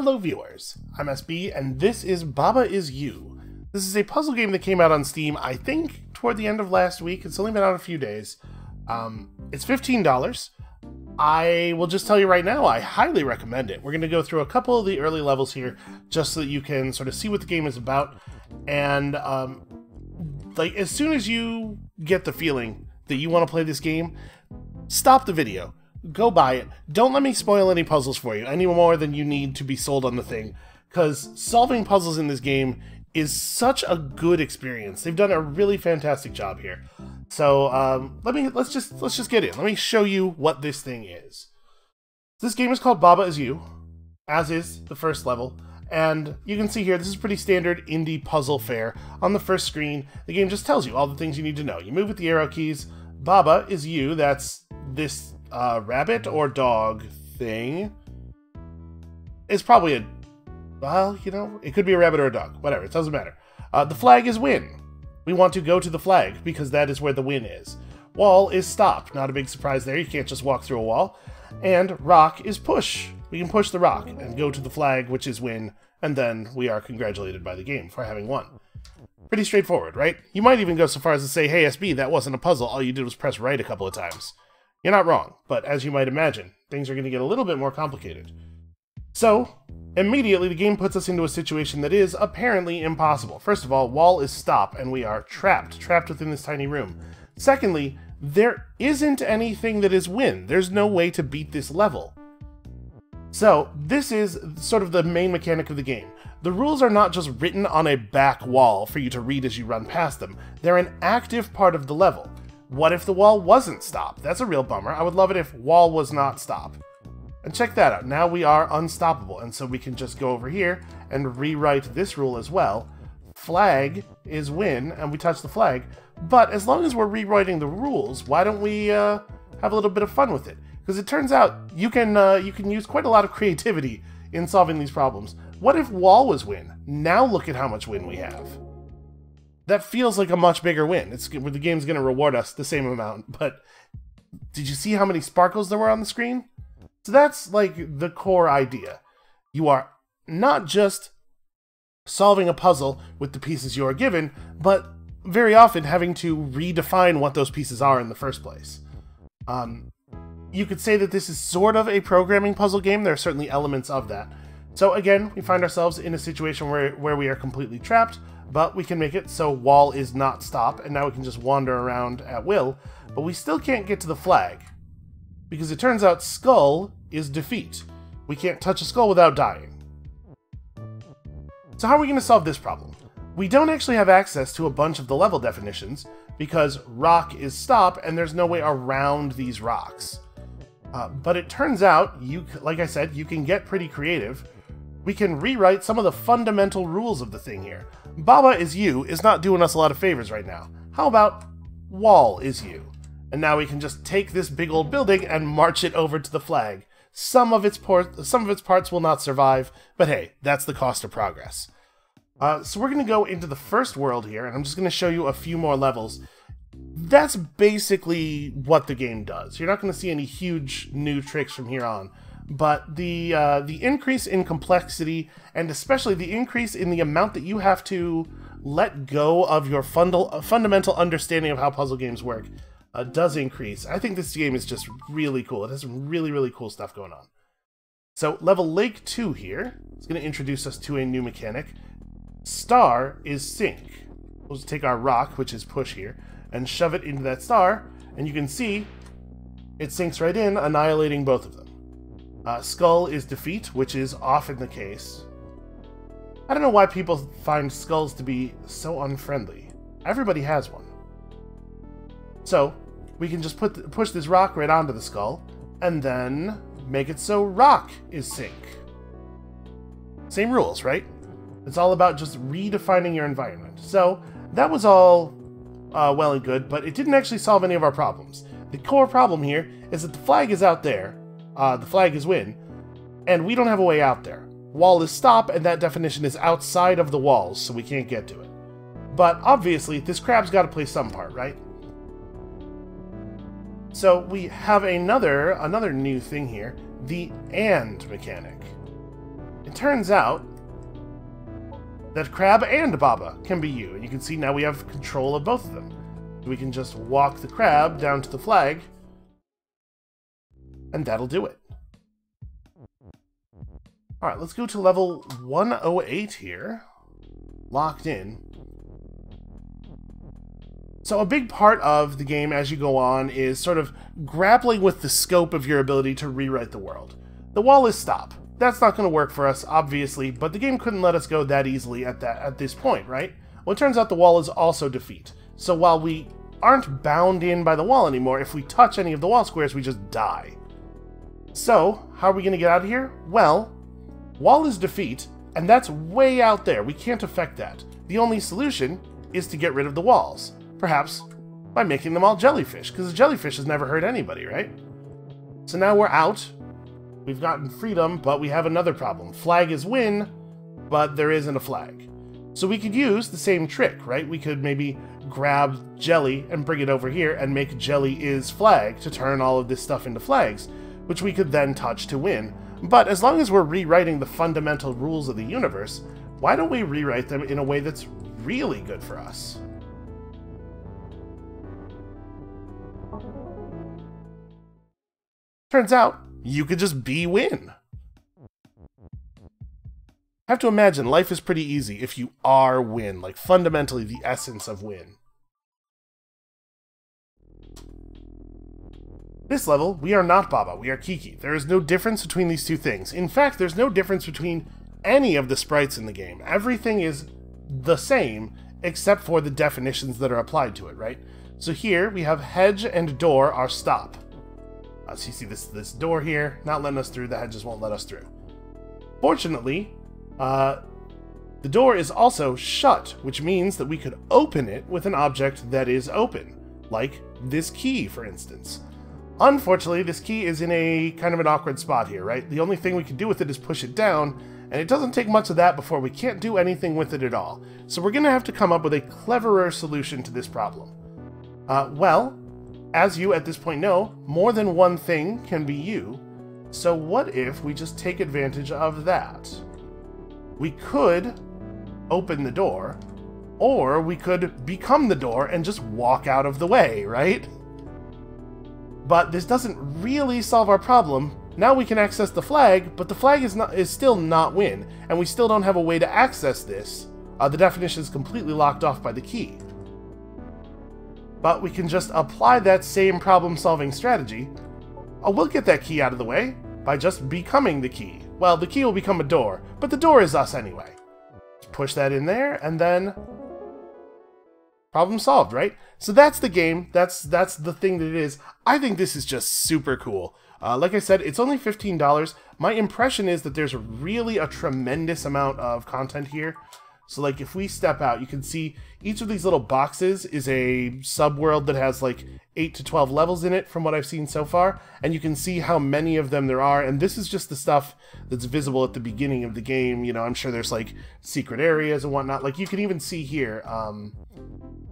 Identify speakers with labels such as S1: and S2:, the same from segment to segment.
S1: Hello viewers, I'm SB and this is Baba Is You. This is a puzzle game that came out on Steam, I think, toward the end of last week. It's only been out a few days. It's $15. I will just tell you right now, I highly recommend it. We're going to go through a couple of the early levels here, just so that you can sort of see what the game is about. And, like, as soon as you get the feeling that you want to play this game, stop the video. Go buy it. Don't let me spoil any puzzles for you, any more than you need to be sold on the thing, because solving puzzles in this game is such a good experience. They've done a really fantastic job here. So let's just get in. Let me show you what this thing is. This game is called Baba Is You, as is the first level, and you can see here this is pretty standard indie puzzle fare. On the first screen, the game just tells you all the things you need to know. You move with the arrow keys. Baba is you. That's this rabbit or dog thing. It's probably a, well, you know, it could be a rabbit or a dog. Whatever, it doesn't matter. The flag is win. We want to go to the flag because that is where the win is. Wall is stop. Not a big surprise there. You can't just walk through a wall. And rock is push. We can push the rock and go to the flag, which is win, and then we are congratulated by the game for having won. Pretty straightforward, right? You might even go so far as to say, hey SB, that wasn't a puzzle. All you did was press right a couple of times. You're not wrong, but as you might imagine, things are going to get a little bit more complicated. So, immediately the game puts us into a situation that is apparently impossible. First of all, wall is stop, and we are trapped within this tiny room. Secondly, there isn't anything that is win. There's no way to beat this level. So, this is sort of the main mechanic of the game. The rules are not just written on a back wall for you to read as you run past them. They're an active part of the level. What if the wall wasn't stop? That's a real bummer. I would love it if wall was not stop. And check that out. Now we are unstoppable, and so we can just go over here and rewrite this rule as well. Flag is win, and we touch the flag. But as long as we're rewriting the rules, why don't we have a little bit of fun with it? Because it turns out you can use quite a lot of creativity in solving these problems. What if wall was win? Now look at how much win we have. That feels like a much bigger win. The game's going to reward us the same amount, but did you see how many sparkles there were on the screen? So that's like the core idea. You are not just solving a puzzle with the pieces you are given, but very often having to redefine what those pieces are in the first place. You could say that this is sort of a programming puzzle game. There are certainly elements of that. So again, we find ourselves in a situation where we are completely trapped, but we can make it so wall is not stop, and now we can just wander around at will, but we still can't get to the flag, because it turns out skull is defeat. We can't touch a skull without dying. So how are we going to solve this problem? We don't actually have access to a bunch of the level definitions, because rock is stop, and there's no way around these rocks. But it turns out, like I said, you can get pretty creative. We can rewrite some of the fundamental rules of the thing here. Baba Is You is not doing us a lot of favors right now. How about wall is you? And now we can just take this big old building and march it over to the flag. Some of its parts will not survive, but hey, that's the cost of progress. So we're going to go into the first world here, and I'm just going to show you a few more levels. That's basically what the game does. You're not going to see any huge new tricks from here on. But the increase in complexity, and especially the increase in the amount that you have to let go of your fundamental understanding of how puzzle games work, does increase. I think this game is just really cool. It has some really, really cool stuff going on. So level Lake 2 here is going to introduce us to a new mechanic. Star is sink. We'll just take our rock, which is push here, and shove it into that star, and you can see it sinks right in, annihilating both of them. Skull is defeat, which is often the case. I don't know why people find skulls to be so unfriendly. Everybody has one. So, we can just push this rock right onto the skull, and then make it so rock is sink. Same rules, right? It's all about just redefining your environment. So, that was all well and good, but it didn't actually solve any of our problems. The core problem here is that the flag is out there. The flag is win, and we don't have a way out there. Wall is stop, and that definition is outside of the walls, so we can't get to it. But obviously, this crab's got to play some part, right? So we have another new thing here, the AND mechanic. it turns out that Crab and Baba can be you. And you can see now we have control of both of them. We can just walk the crab down to the flag, and that'll do it. Alright, let's go to level 108 here. Locked in. So a big part of the game as you go on is sort of grappling with the scope of your ability to rewrite the world. The wall is stop. That's not going to work for us, obviously, but the game couldn't let us go that easily at this point, right? Well, it turns out the wall is also defeat. So while we aren't bound in by the wall anymore, if we touch any of the wall squares, we just die. So, how are we going to get out of here? Well, wall is defeat, and that's way out there. We can't affect that. The only solution is to get rid of the walls. Perhaps by making them all jellyfish, because a jellyfish has never hurt anybody, right? So now we're out. We've gotten freedom, but we have another problem. Flag is win, but there isn't a flag. So we could use the same trick, right? We could maybe grab jelly and bring it over here and make jelly is flag to turn all of this stuff into flags, which we could then touch to win. But as long as we're rewriting the fundamental rules of the universe, why don't we rewrite them in a way that's really good for us? Turns out, you could just be win. I have to imagine life is pretty easy if you are win, like fundamentally the essence of win. This level, we are not Baba, we are Kiki. There is no difference between these two things. In fact, there's no difference between any of the sprites in the game. Everything is the same, except for the definitions that are applied to it, right? So here, we have hedge and door are stop. So you see this door here, not letting us through, the hedges won't let us through. Fortunately, the door is also shut, which means that we could open it with an object that is open, like this key, for instance. Unfortunately, this key is in a kind of an awkward spot here, right? The only thing we can do with it is push it down, and it doesn't take much of that before we can't do anything with it at all. So we're going to have to come up with a cleverer solution to this problem. Well, as you at this point know, more than one thing can be you, so what if we just take advantage of that? We could open the door, or we could become the door and just walk out of the way, right? But this doesn't really solve our problem. Now we can access the flag, but the flag is still not win, and we still don't have a way to access this. The definition is completely locked off by the key. But we can just apply that same problem-solving strategy. We'll get that key out of the way by just becoming the key. Well, the key will become a door, but the door is us anyway. Just push that in there, and then problem solved, right? So that's the game. That's the thing that it is. I think this is just super cool. Like I said, it's only $15. My impression is that there's really a tremendous amount of content here. So like if we step out, you can see each of these little boxes is a subworld that has like 8 to 12 levels in it from what I've seen so far. And you can see how many of them there are. And this is just the stuff that's visible at the beginning of the game. You know, I'm sure there's like secret areas and whatnot. Like you can even see here,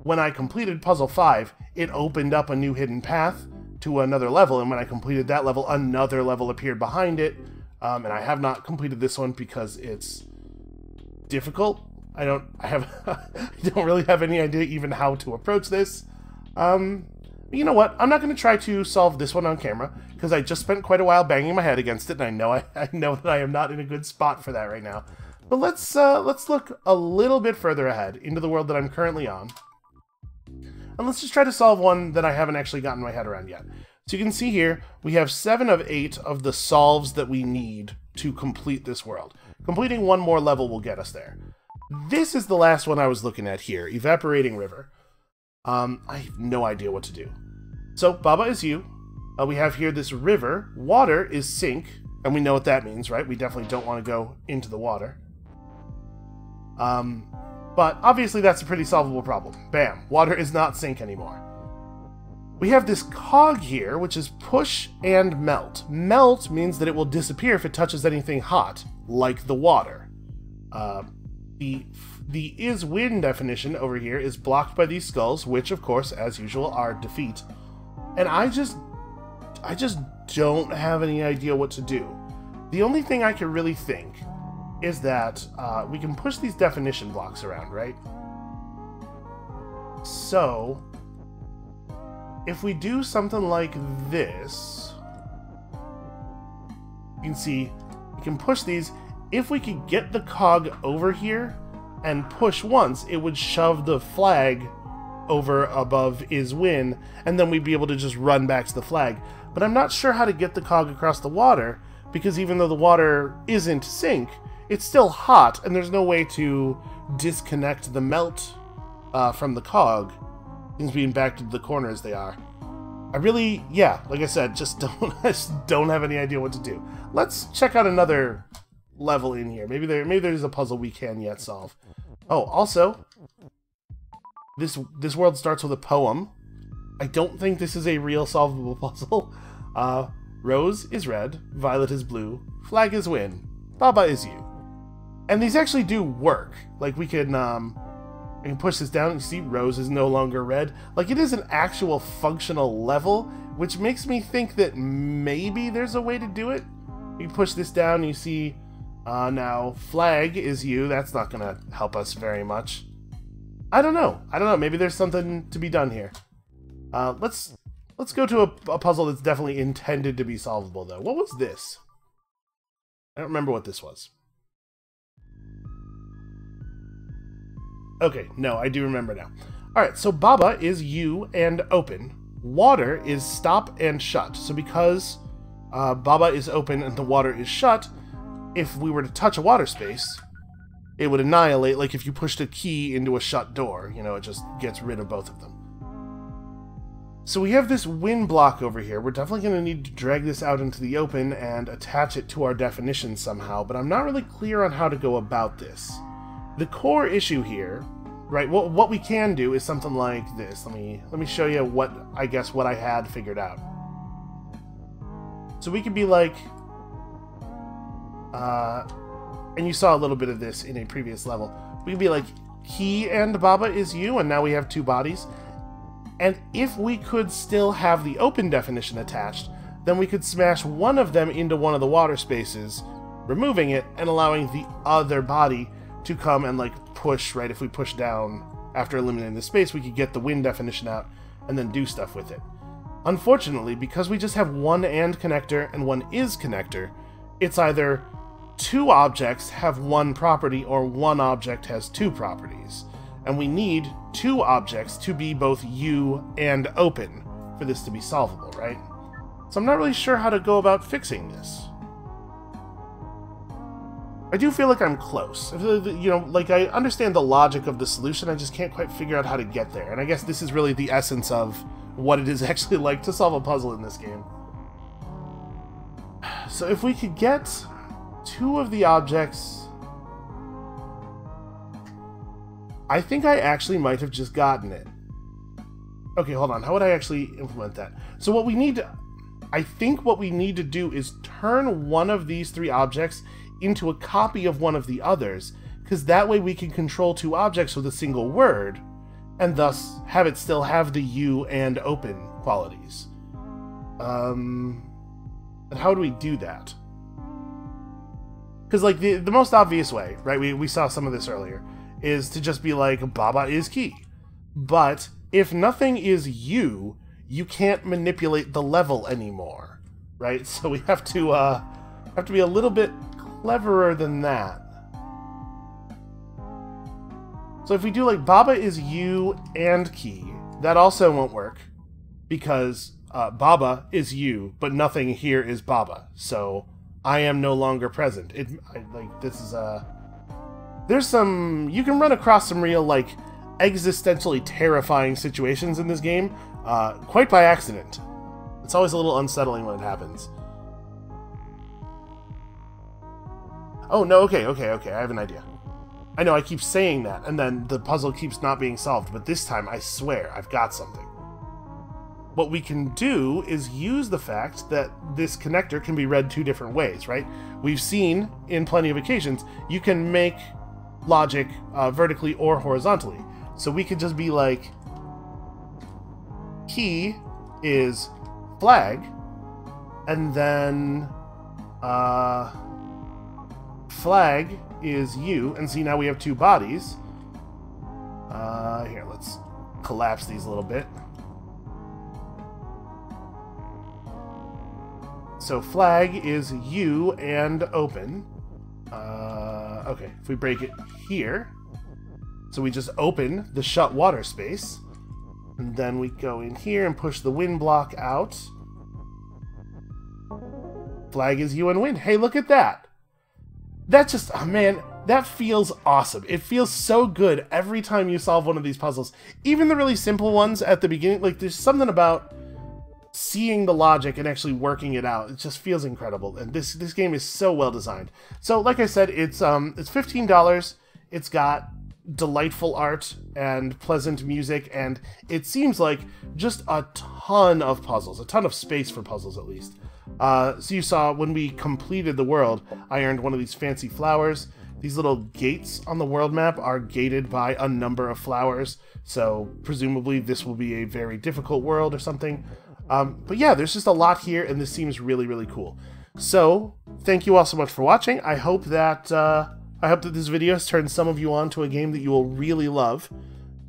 S1: when I completed Puzzle 5, it opened up a new hidden path to another level. And when I completed that level, another level appeared behind it. And I have not completed this one because it's difficult. I don't really have any idea even how to approach this. You know what? I'm not going to try to solve this one on camera because I just spent quite a while banging my head against it, and I know that I am not in a good spot for that right now. But let's look a little bit further ahead into the world that I'm currently on, and let's just try to solve one that I haven't actually gotten my head around yet. So you can see here we have 7 of 8 of the solves that we need to complete this world. Completing one more level will get us there. This is the last one I was looking at here, Evaporating River. I have no idea what to do. So, Baba is you. We have here this river. Water is sink, and we know what that means, right? We definitely don't want to go into the water. But obviously that's a pretty solvable problem. Bam, water is not sink anymore. We have this cog here, which is push and melt. Melt means that it will disappear if it touches anything hot, like the water. The is-win definition over here is blocked by these skulls, which, of course, as usual, are defeat. And I just don't have any idea what to do. The only thing I can really think is that we can push these definition blocks around, right? So, if we do something like this, you can see we can push these. If we could get the cog over here and push once, it would shove the flag over above is win, and then we'd be able to just run back to the flag. But I'm not sure how to get the cog across the water, because even though the water isn't sink, it's still hot, and there's no way to disconnect the melt from the cog, things being back to the corner as they are. I really, yeah, like I said, I just don't have any idea what to do. Let's check out another level in here. Maybe there's a puzzle we can yet solve. Oh, also, this world starts with a poem. I don't think this is a real solvable puzzle. Rose is red, violet is blue, flag is win, Baba is you. And these actually do work. Like, we can push this down and see Rose is no longer red. Like, it is an actual functional level, which makes me think that maybe there's a way to do it. You push this down and you see now flag is you. That's not going to help us very much. I don't know. Maybe there's something to be done here. Let's go to a puzzle that's definitely intended to be solvable, though. What was this? I don't remember what this was. Okay, no, I do remember now. Alright, so Baba is you and open. Water is stop and shut. So because Baba is open and the water is shut, if we were to touch a water space, it would annihilate, like if you pushed a key into a shut door. You know, it just gets rid of both of them. So we have this win block over here. We're definitely going to need to drag this out into the open and attach it to our definition somehow, but I'm not really clear on how to go about this. The core issue here, right, what we can do is something like this. Let me show you what I had figured out. So we could be like, and you saw a little bit of this in a previous level. We could be like, Key and Baba is you, and now we have two bodies. And if we could still have the open definition attached, then we could smash one of them into one of the water spaces, removing it and allowing the other body to come and like push, right? If we push down after eliminating the space, we could get the win definition out and then do stuff with it. Unfortunately, because we just have one and connector and one is connector, it's either two objects have one property or one object has two properties. And we need two objects to be both you and open for this to be solvable, right? So I'm not really sure how to go about fixing this. I do feel like I'm close. You know, like, I understand the logic of the solution, I just can't quite figure out how to get there. And I guess this is really the essence of what it is actually like to solve a puzzle in this game. So if we could get two of the objects... I think I actually might have just gotten it. Okay, hold on. How would I actually implement that? So what we need to... I think what we need to do is turn one of these three objects into a copy of one of the others, because that way we can control two objects with a single word, and thus have it still have the you and open qualities. And how do we do that? Because, like, the most obvious way, right, we saw some of this earlier, is to just be like, Baba is key. But if nothing is you, you can't manipulate the level anymore, right? So we have to be a little bit cleverer than that. So if we do like Baba is you and key, that also won't work because Baba is you, but nothing here is Baba. So I am no longer present. There's some, you can run across some real, like, existentially terrifying situations in this game, quite by accident. It's always a little unsettling when it happens. Oh, no, okay, I have an idea. I know, I keep saying that, and then the puzzle keeps not being solved, but this time, I swear, I've got something. What we can do is use the fact that this connector can be read two different ways, right? We've seen, in plenty of occasions, you can make logic vertically or horizontally. So we could just be like, key is flag, and then Flag is you, and see, now we have two bodies. Here, let's collapse these a little bit. So Flag is you and open. Okay, if we break it here, so we just open the shut water space, and then we go in here and push the wind block out. Flag is you and wind. Hey, look at that. That just, oh man, that feels awesome. It feels so good every time you solve one of these puzzles. Even the really simple ones at the beginning, like there's something about seeing the logic and actually working it out. It just feels incredible. And this game is so well designed. So like I said, it's $15. It's got delightful art and pleasant music, and it seems like just a ton of puzzles, a ton of space for puzzles at least. So you saw when we completed the world, I earned one of these fancy flowers. These little gates on the world map are gated by a number of flowers, so presumably this will be a very difficult world or something. But yeah, there's just a lot here, and this seems really, really cool. So thank you all so much for watching. I hope that this video has turned some of you on to a game that you will really love,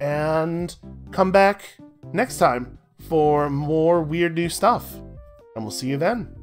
S1: and come back next time for more weird new stuff. And we'll see you then.